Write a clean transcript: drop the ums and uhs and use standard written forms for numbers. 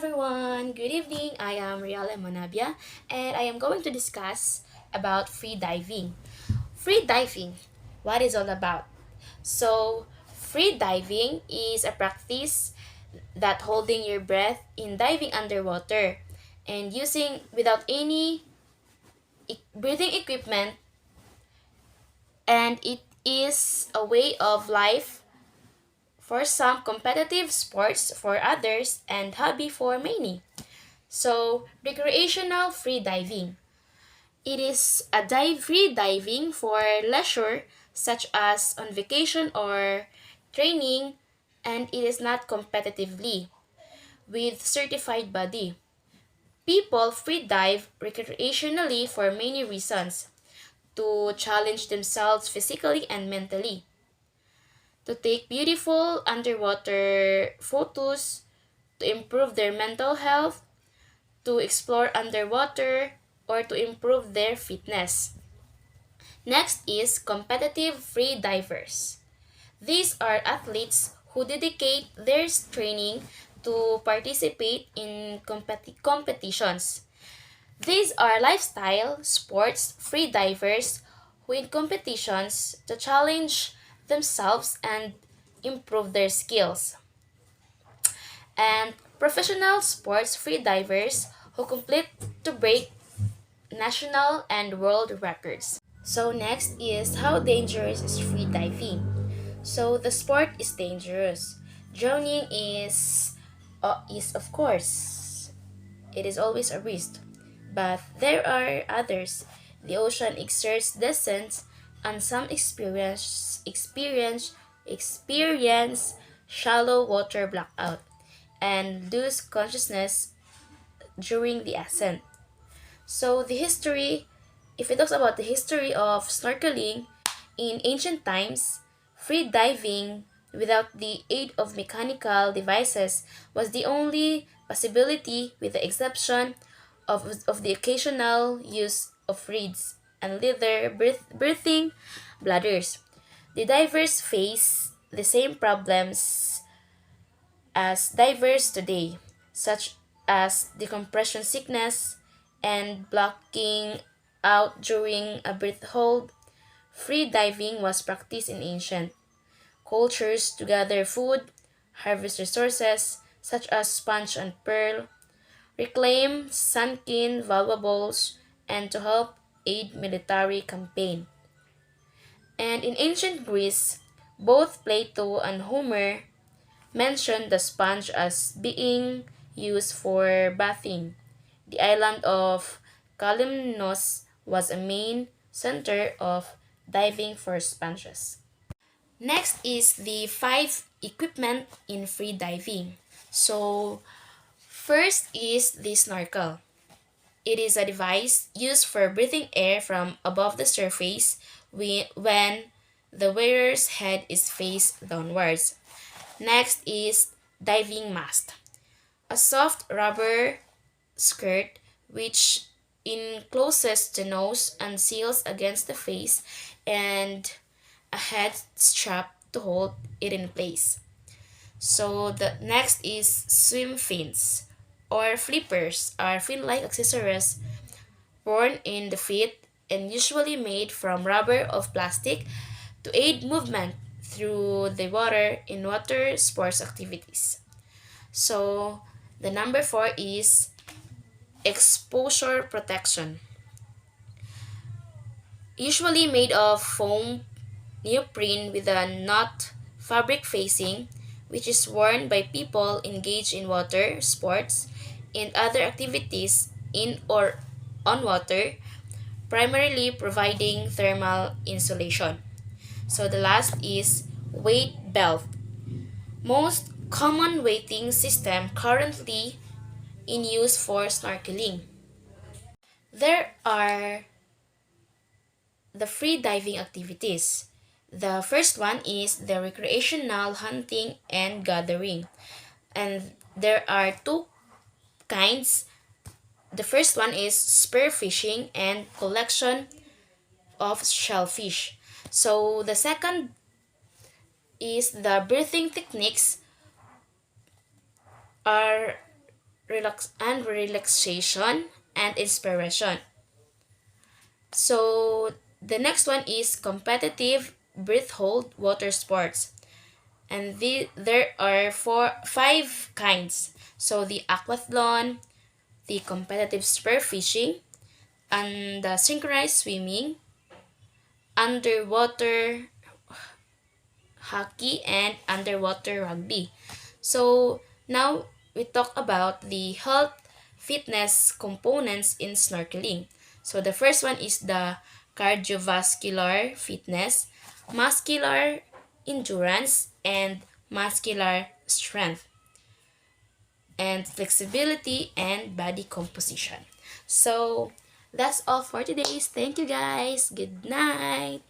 everyone, good evening. I am Riala Monabia and I am going to discuss about free diving. Free diving, what is all about? So, free diving is a practice that holding your breath in diving underwater and using without any breathing equipment, and it is a way of life for some, competitive sports for others, and hobby for many. So, recreational free diving. It is a free diving for leisure, such as on vacation or training, and it is not competitively with certified body. People free dive recreationally for many reasons: to challenge themselves physically and mentally, to take beautiful underwater photos, to improve their mental health, to explore underwater, or to improve their fitness. Next is competitive free divers. These are athletes who dedicate their training to participate in competitions. These are lifestyle sports free divers who in competitions to challenge themselves and improve their skills. And professional sports free divers who compete to break national and world records. So next is how dangerous is free diving. So the sport is dangerous. Drowning is of course it is always a risk, but there are others. The ocean exerts descent, and some experience shallow water blackout and lose consciousness during the ascent. So the history, if it talks about the history of snorkeling in ancient times, free diving without the aid of mechanical devices was the only possibility, with the exception of the occasional use of reeds and leather breathing bladders. The divers face the same problems as divers today, such as decompression sickness and blocking out during a breath hold. Free diving was practiced in ancient cultures to gather food, harvest resources such as sponge and pearl, reclaim sunken valuables, and to help aid military campaign. And in ancient Greece, both Plato and Homer mentioned the sponge as being used for bathing. The island of Kalymnos was a main center of diving for sponges. Next is the five equipment in free diving. So, first is the snorkel. It is a device used for breathing air from above the surface when the wearer's head is faced downwards. Next is diving mask, a soft rubber skirt which encloses the nose and seals against the face, and a head strap to hold it in place. So the next is swim fins or flippers, are fin-like accessories worn in the feet and usually made from rubber or plastic to aid movement through the water in water sports activities. So the number four is exposure protection, usually made of foam neoprene with a not fabric facing, which is worn by people engaged in water sports and other activities in or on water, primarily providing thermal insulation. So the last is weight belt. Most common weighting system currently in use for snorkeling. There are the free diving activities. The first one is the recreational hunting and gathering. And there are two kinds. The first one is spear fishing and collection of shellfish. So the second is the breathing techniques are relaxation and inspiration. So the next one is competitive breath hold water sports. And there are five kinds. So the aquathlon, the competitive spearfishing, and the synchronized swimming, underwater hockey, and underwater rugby. So now we talk about the health fitness components in snorkeling. So the first one is the cardiovascular fitness, muscular endurance, and muscular strength, and flexibility and body composition. So that's all for today's. Thank you guys. Good night.